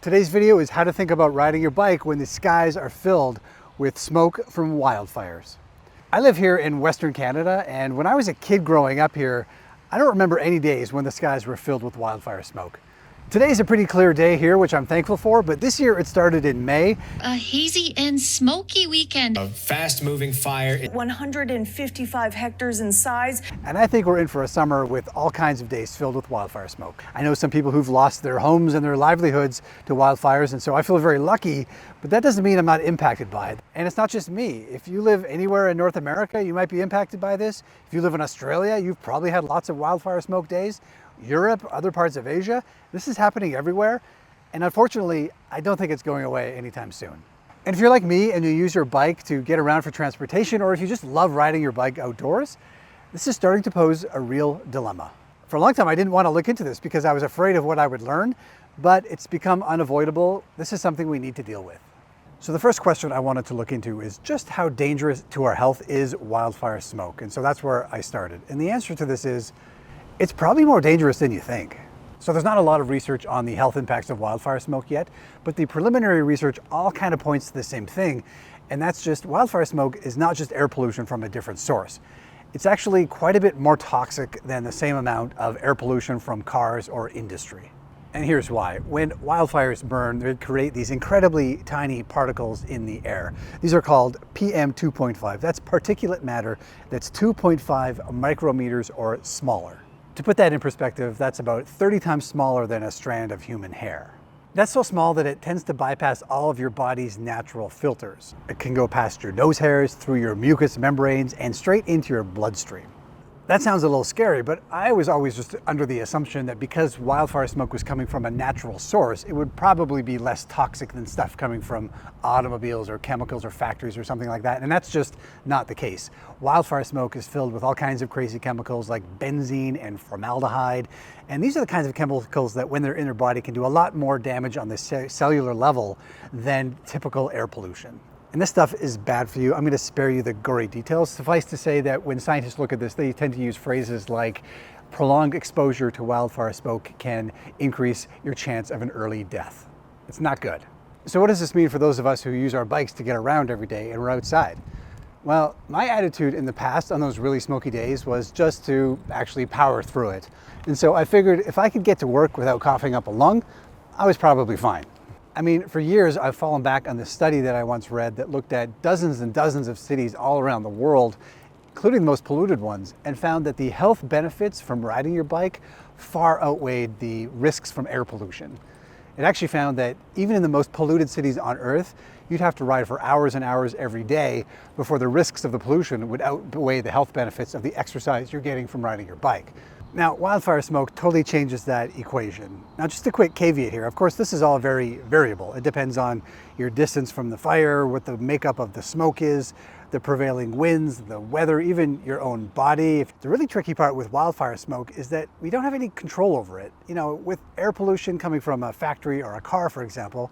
Today's video is how to think about riding your bike when the skies are filled with smoke from wildfires. I live here in Western Canada, and when I was a kid growing up here, I don't remember any days when the skies were filled with wildfire smoke. Today's a pretty clear day here, which I'm thankful for, but this year it started in May. A hazy and smoky weekend. A fast-moving fire. 155 hectares in size. And I think we're in for a summer with all kinds of days filled with wildfire smoke. I know some people who've lost their homes and their livelihoods to wildfires, and so I feel very lucky, but that doesn't mean I'm not impacted by it. And it's not just me. If you live anywhere in North America, you might be impacted by this. If you live in Australia, you've probably had lots of wildfire smoke days. Europe, other parts of Asia, this is happening everywhere. And unfortunately, I don't think it's going away anytime soon. And if you're like me and you use your bike to get around for transportation, or if you just love riding your bike outdoors, this is starting to pose a real dilemma. For a long time, I didn't want to look into this because I was afraid of what I would learn, but it's become unavoidable. This is something we need to deal with. So the first question I wanted to look into is just how dangerous to our health is wildfire smoke? And so that's where I started. And the answer to this is, it's probably more dangerous than you think. So there's not a lot of research on the health impacts of wildfire smoke yet, but the preliminary research all kind of points to the same thing. And that's just wildfire smoke is not just air pollution from a different source. It's actually quite a bit more toxic than the same amount of air pollution from cars or industry. And here's why. When wildfires burn, they create these incredibly tiny particles in the air. These are called PM 2.5. That's particulate matter that's 2.5 micrometers or smaller. To put that in perspective, that's about 30 times smaller than a strand of human hair. That's so small that it tends to bypass all of your body's natural filters. It can go past your nose hairs, through your mucous membranes, and straight into your bloodstream. That sounds a little scary, but I was always just under the assumption that because wildfire smoke was coming from a natural source, it would probably be less toxic than stuff coming from automobiles or chemicals or factories or something like that. And that's just not the case. Wildfire smoke is filled with all kinds of crazy chemicals like benzene and formaldehyde. And these are the kinds of chemicals that when they're in your body can do a lot more damage on the cellular level than typical air pollution. And this stuff is bad for you. I'm going to spare you the gory details. Suffice to say that when scientists look at this, they tend to use phrases like prolonged exposure to wildfire smoke can increase your chance of an early death. It's not good. So what does this mean for those of us who use our bikes to get around every day and we're outside? Well, my attitude in the past on those really smoky days was just to actually power through it. And so I figured if I could get to work without coughing up a lung, I was probably fine. I mean, for years, I've fallen back on this study that I once read that looked at dozens and dozens of cities all around the world, including the most polluted ones, and found that the health benefits from riding your bike far outweighed the risks from air pollution. It actually found that even in the most polluted cities on Earth, you'd have to ride for hours and hours every day before the risks of the pollution would outweigh the health benefits of the exercise you're getting from riding your bike. Now, wildfire smoke totally changes that equation. Now, just a quick caveat here. Of course, this is all very variable. It depends on your distance from the fire, what the makeup of the smoke is, the prevailing winds, the weather, even your own body. The really tricky part with wildfire smoke is that we don't have any control over it. You know, with air pollution coming from a factory or a car, for example,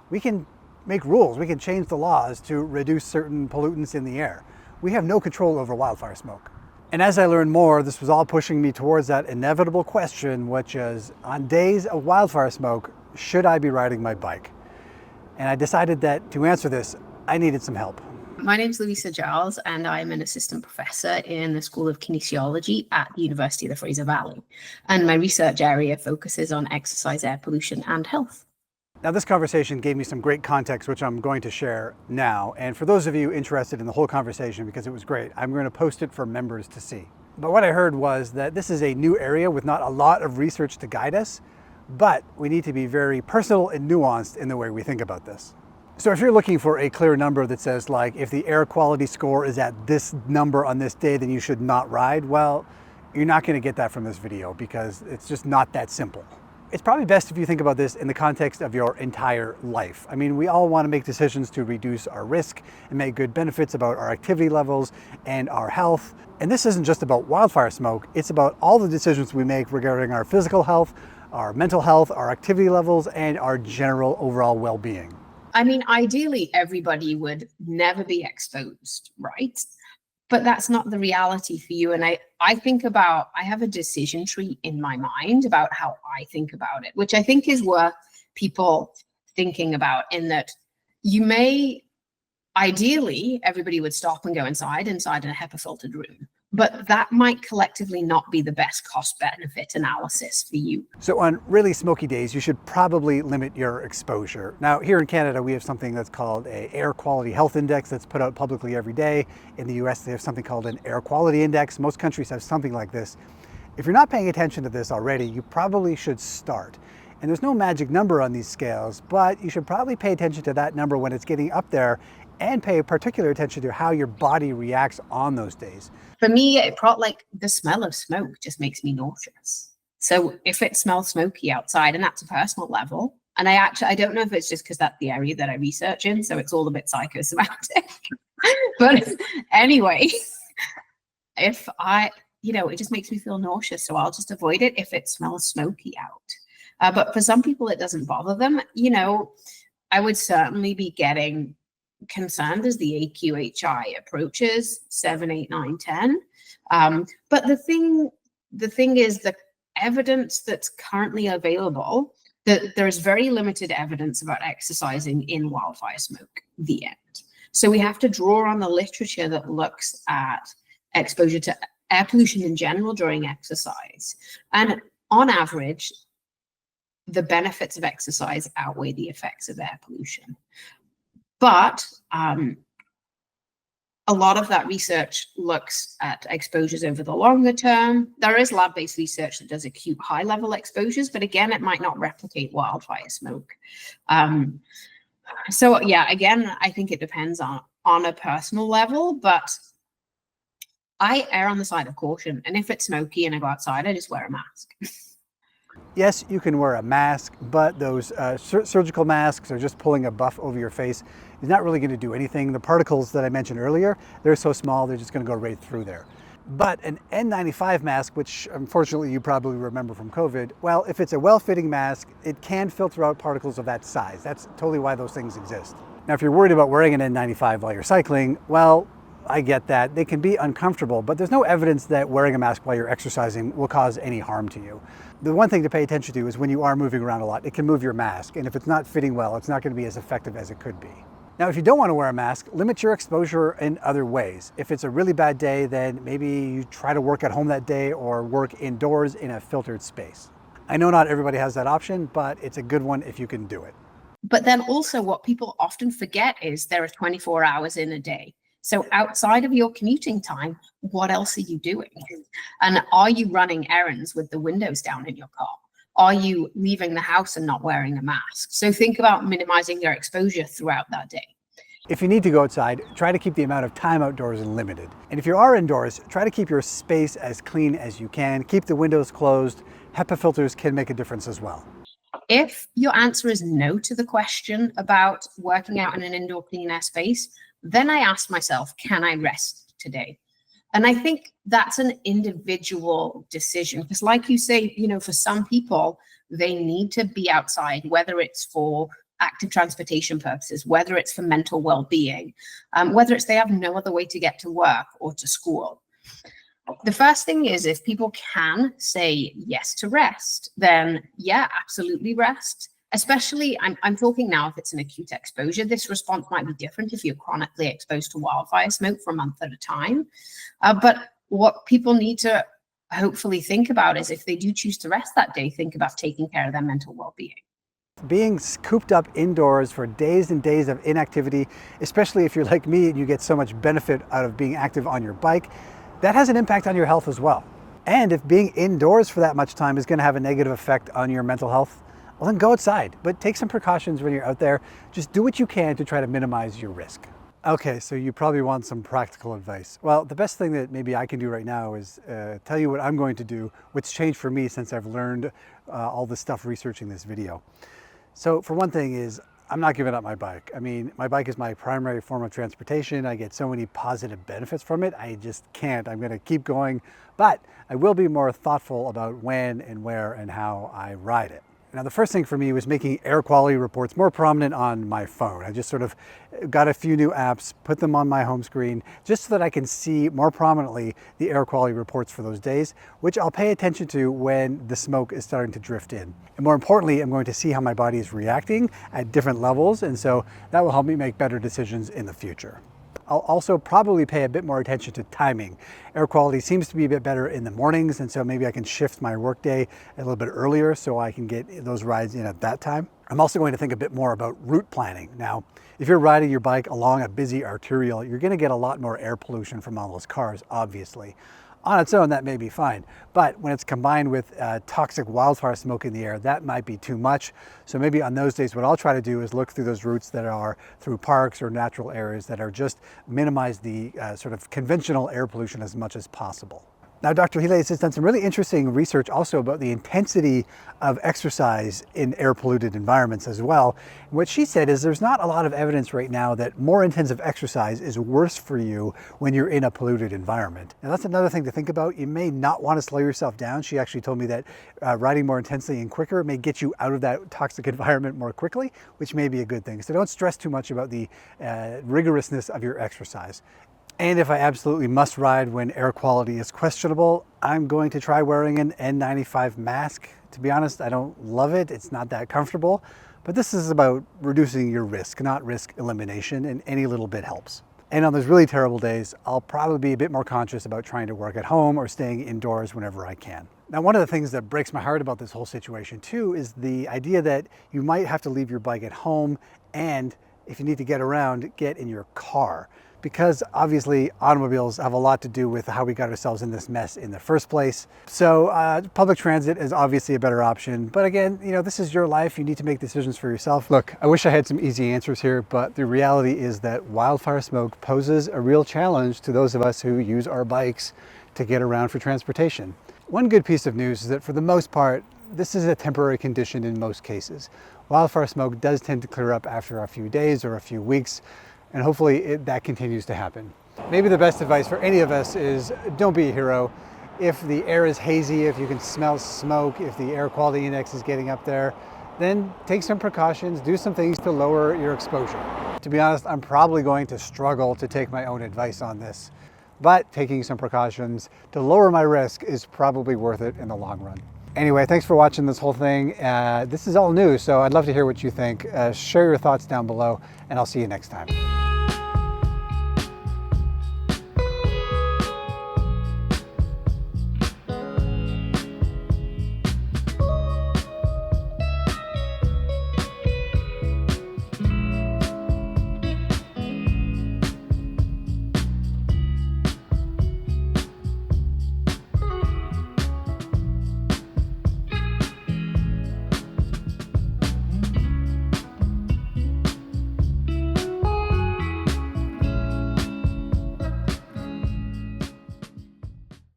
we can make rules. We can change the laws to reduce certain pollutants in the air. We have no control over wildfire smoke. And as I learned more, this was all pushing me towards that inevitable question, which is, on days of wildfire smoke, should I be riding my bike? And I decided that to answer this, I needed some help. My name's Louisa Giles, and I'm an assistant professor in the School of Kinesiology at the University of the Fraser Valley. And my research area focuses on exercise, air pollution, and health. Now, this conversation gave me some great context, which I'm going to share now. And for those of you interested in the whole conversation, because it was great, I'm going to post it for members to see. But what I heard was that this is a new area with not a lot of research to guide us, but we need to be very personal and nuanced in the way we think about this. So if you're looking for a clear number that says, like, if the air quality score is at this number on this day, then you should not ride, well, you're not going to get that from this video because it's just not that simple. It's probably best if you think about this in the context of your entire life. I mean, we all want to make decisions to reduce our risk and make good benefits about our activity levels and our health. And this isn't just about wildfire smoke, it's about all the decisions we make regarding our physical health, our mental health, our activity levels, and our general overall well-being. I mean, ideally, everybody would never be exposed, right? But that's not the reality for you. And I think about, I have a decision tree in my mind about how I think about it, which I think is worth people thinking about, in that you may, ideally, everybody would stop and go inside in a HEPA filtered room. But that might collectively not be the best cost benefit analysis for you. So on really smoky days, you should probably limit your exposure. Now, here in Canada, we have something that's called an air quality health index that's put out publicly every day. In the US, they have something called an air quality index. Most countries have something like this. If you're not paying attention to this already, you probably should start. And there's no magic number on these scales, but you should probably pay attention to that number when it's getting up there, and pay particular attention to how your body reacts on those days. For me, like the smell of smoke just makes me nauseous. So if it smells smoky outside, and that's a personal level, and I don't know if it's just because that's the area that I research in, so it's all a bit psychosomatic. But anyway, if it just makes me feel nauseous, so I'll just avoid it if it smells smoky out. But for some people, it doesn't bother them. I would certainly be getting concerned as the AQHI approaches 7, 8, 9, 10. But the thing is, the evidence that's currently available, that there is very limited evidence about exercising in wildfire smoke, the end. So we have to draw on the literature that looks at exposure to air pollution in general during exercise. And on average, the benefits of exercise outweigh the effects of air pollution. But a lot of that research looks at exposures over the longer term. There is lab-based research that does acute high-level exposures, but again, it might not replicate wildfire smoke. So yeah, again, I think it depends on a personal level, but I err on the side of caution. And if it's smoky and I go outside, I just wear a mask. Yes, you can wear a mask, but those surgical masks or just pulling a buff over your face is not really going to do anything. The particles that I mentioned earlier, they're so small, they're just going to go right through there. But an N95 mask, which unfortunately you probably remember from COVID, well, if it's a well-fitting mask, it can filter out particles of that size. That's totally why those things exist. Now, if you're worried about wearing an N95 while you're cycling, well, I get that. They can be uncomfortable, but there's no evidence that wearing a mask while you're exercising will cause any harm to you. The one thing to pay attention to is when you are moving around a lot, it can move your mask. And if it's not fitting well, it's not going to be as effective as it could be. Now, if you don't want to wear a mask, limit your exposure in other ways. If it's a really bad day, then maybe you try to work at home that day or work indoors in a filtered space. I know not everybody has that option, but it's a good one if you can do it. But then also what people often forget is there are 24 hours in a day. So outside of your commuting time, what else are you doing? And are you running errands with the windows down in your car? Are you leaving the house and not wearing a mask? So think about minimizing your exposure throughout that day. If you need to go outside, try to keep the amount of time outdoors limited. And if you are indoors, try to keep your space as clean as you can. Keep the windows closed. HEPA filters can make a difference as well. If your answer is no to the question about working out in an indoor clean air space, then I asked myself, can I rest today? And I think that's an individual decision, because like you say, for some people, they need to be outside, whether it's for active transportation purposes, whether it's for mental well-being, whether it's they have no other way to get to work or to school. The first thing is, if people can say yes to rest, then yeah, absolutely rest. Especially, I'm talking now if it's an acute exposure. This response might be different if you're chronically exposed to wildfire smoke for a month at a time. But what people need to hopefully think about is, if they do choose to rest that day, think about taking care of their mental well-being. Being cooped up indoors for days and days of inactivity, especially if you're like me and you get so much benefit out of being active on your bike, that has an impact on your health as well. And if being indoors for that much time is going to have a negative effect on your mental health, well, then go outside, but take some precautions when you're out there. Just do what you can to try to minimize your risk. Okay, so you probably want some practical advice. Well, the best thing that maybe I can do right now is tell you what I'm going to do, what's changed for me since I've learned all this stuff researching this video. So for one thing is, I'm not giving up my bike. I mean, my bike is my primary form of transportation. I get so many positive benefits from it. I just can't. I'm going to keep going, but I will be more thoughtful about when and where and how I ride it. Now, the first thing for me was making air quality reports more prominent on my phone. I just sort of got a few new apps, put them on my home screen, just so that I can see more prominently the air quality reports for those days, which I'll pay attention to when the smoke is starting to drift in. And more importantly, I'm going to see how my body is reacting at different levels, and so that will help me make better decisions in the future. I'll also probably pay a bit more attention to timing. Air quality seems to be a bit better in the mornings, and so maybe I can shift my workday a little bit earlier so I can get those rides in at that time. I'm also going to think a bit more about route planning. Now, if you're riding your bike along a busy arterial, you're going to get a lot more air pollution from all those cars, obviously. On its own, that may be fine, but when it's combined with toxic wildfire smoke in the air, that might be too much. So maybe on those days, what I'll try to do is look through those routes that are through parks or natural areas that are just minimize the sort of conventional air pollution as much as possible. Now, Dr. Hiles has done some really interesting research also about the intensity of exercise in air polluted environments as well. And what she said is there's not a lot of evidence right now that more intensive exercise is worse for you when you're in a polluted environment. And that's another thing to think about. You may not want to slow yourself down. She actually told me that riding more intensely and quicker may get you out of that toxic environment more quickly, which may be a good thing. So don't stress too much about the rigorousness of your exercise. And if I absolutely must ride when air quality is questionable, I'm going to try wearing an N95 mask. To be honest, I don't love it. It's not that comfortable, but this is about reducing your risk, not risk elimination, and any little bit helps. And on those really terrible days, I'll probably be a bit more conscious about trying to work at home or staying indoors whenever I can. Now, one of the things that breaks my heart about this whole situation too is the idea that you might have to leave your bike at home, and if you need to get around, get in your car. Because obviously automobiles have a lot to do with how we got ourselves in this mess in the first place. So public transit is obviously a better option. But again, you know, this is your life. You need to make decisions for yourself. Look, I wish I had some easy answers here, but the reality is that wildfire smoke poses a real challenge to those of us who use our bikes to get around for transportation. One good piece of news is that for the most part, this is a temporary condition in most cases. Wildfire smoke does tend to clear up after a few days or a few weeks, and hopefully that continues to happen. Maybe the best advice for any of us is don't be a hero. If the air is hazy, if you can smell smoke, if the air quality index is getting up there, then take some precautions, do some things to lower your exposure. To be honest, I'm probably going to struggle to take my own advice on this, but taking some precautions to lower my risk is probably worth it in the long run. Anyway, thanks for watching this whole thing. This is all new, so I'd love to hear what you think. Share your thoughts down below, and I'll see you next time.